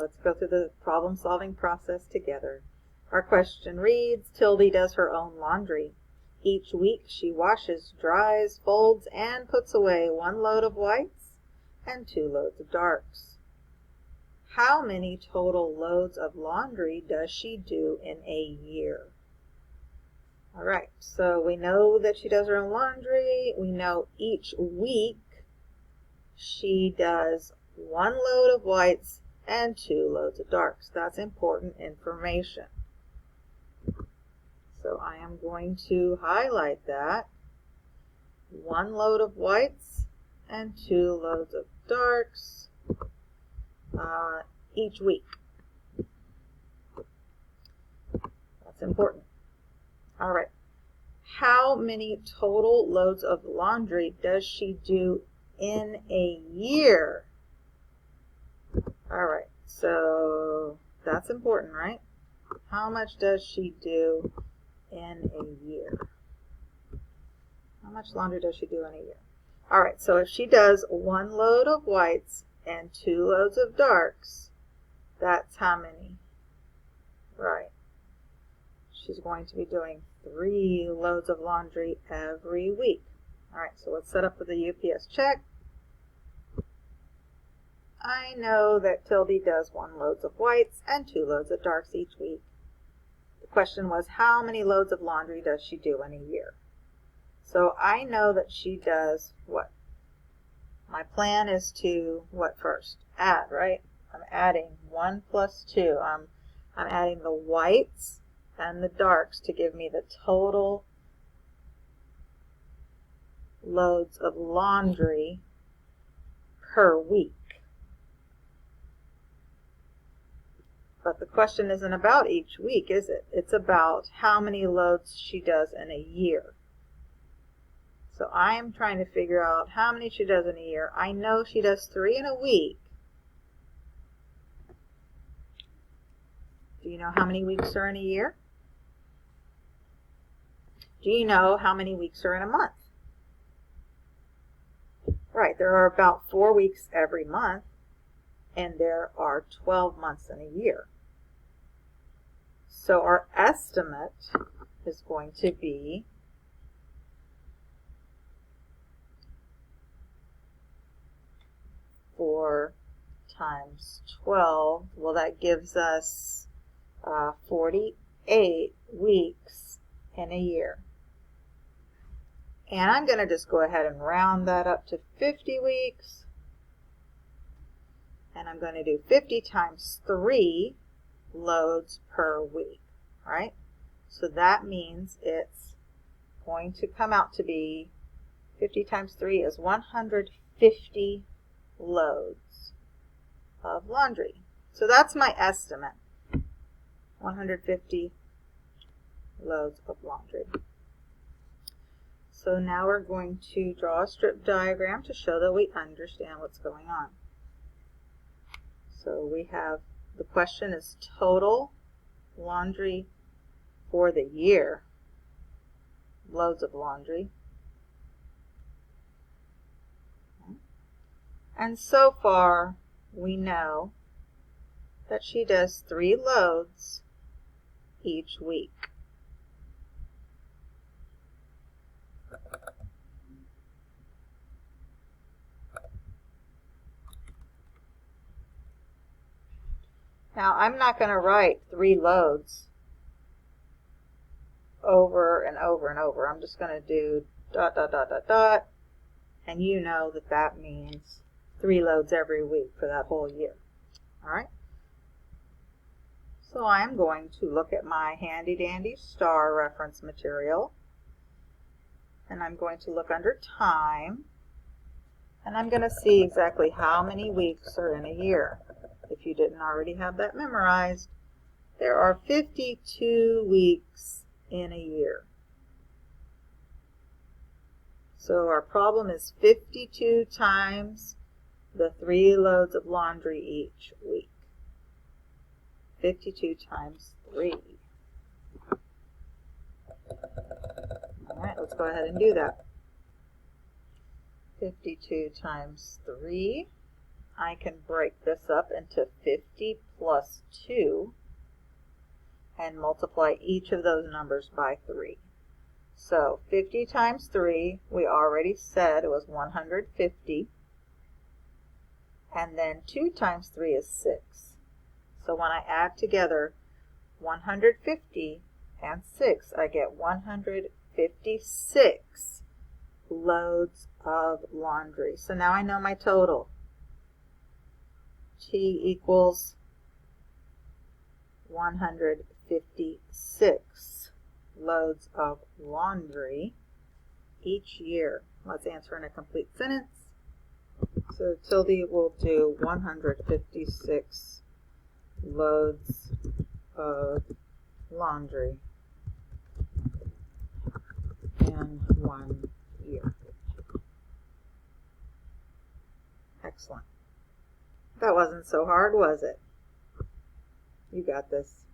let's go through the problem-solving process together. Our question reads, Tilde does her own laundry. Each week she washes, dries, folds, and puts away 1 load of whites and 2 loads of darks. How many total loads of laundry does she do in a year? All right, so we know that she does her own laundry. We know each week she does 1 load of whites and 2 loads of darks. That's important information. So I am going to highlight that. 1 load of whites and 2 loads of darks each week. That's important. All right. How many total loads of laundry does she do in a year? All right, so that's important, right? How much does she do in a year? How much laundry does she do in a year? All right, so if she does 1 load of whites and 2 loads of darks, that's how many? Right. She's going to be doing 3 loads of laundry every week. All right, so let's set up with the UPS check. I know that Tilde does 1 load of whites and 2 loads of darks each week. The question was, how many loads of laundry does she do in a year? So I know that she does what? My plan is to, what first? Add, right? I'm adding 1 plus 2. I'm adding the whites and the darks to give me the total loads of laundry per week. But the question isn't about each week, is it? It's about how many loads she does in a year. So I am trying to figure out how many she does in a year. I know she does 3 in a week. Do you know how many weeks are in a year? Do you know how many weeks are in a month? Right, there are about 4 weeks every month, and there are 12 months in a year. So our estimate is going to be 4 times 12. Well, that gives us 48 weeks in a year. And I'm going to just go ahead and round that up to 50 weeks. And I'm going to do 50 times 3 loads per week, right? So that means it's going to come out to be 50 times 3 is 150 loads of laundry. So that's my estimate, 150 loads of laundry. So now we're going to draw a strip diagram to show that we understand what's going on. So we have, the question is total laundry for the year, loads of laundry. And so far, we know that she does 3 loads each week. Now, I'm not going to write 3 loads over and over and over. I'm just going to do ... and you know that that means 3 loads every week for that whole year. All right? So I'm going to look at my handy-dandy star reference material, and I'm going to look under time, and I'm going to see exactly how many weeks are in a year. If you didn't already have that memorized, there are 52 weeks in a year. So our problem is 52 times the 3 loads of laundry each week. 52 times 3. All right, let's go ahead and do that. 52 times 3. I can break this up into 50 plus 2 and multiply each of those numbers by 3. So 50 times 3, we already said it was 150. And then 2 times 3 is 6. So when I add together 150 and 6, I get 156 loads of laundry. So now I know my total. T equals 156 loads of laundry each year. Let's answer in a complete sentence. So Tilde will do 156 loads of laundry in 1 year. Excellent. That wasn't so hard, was it? You got this.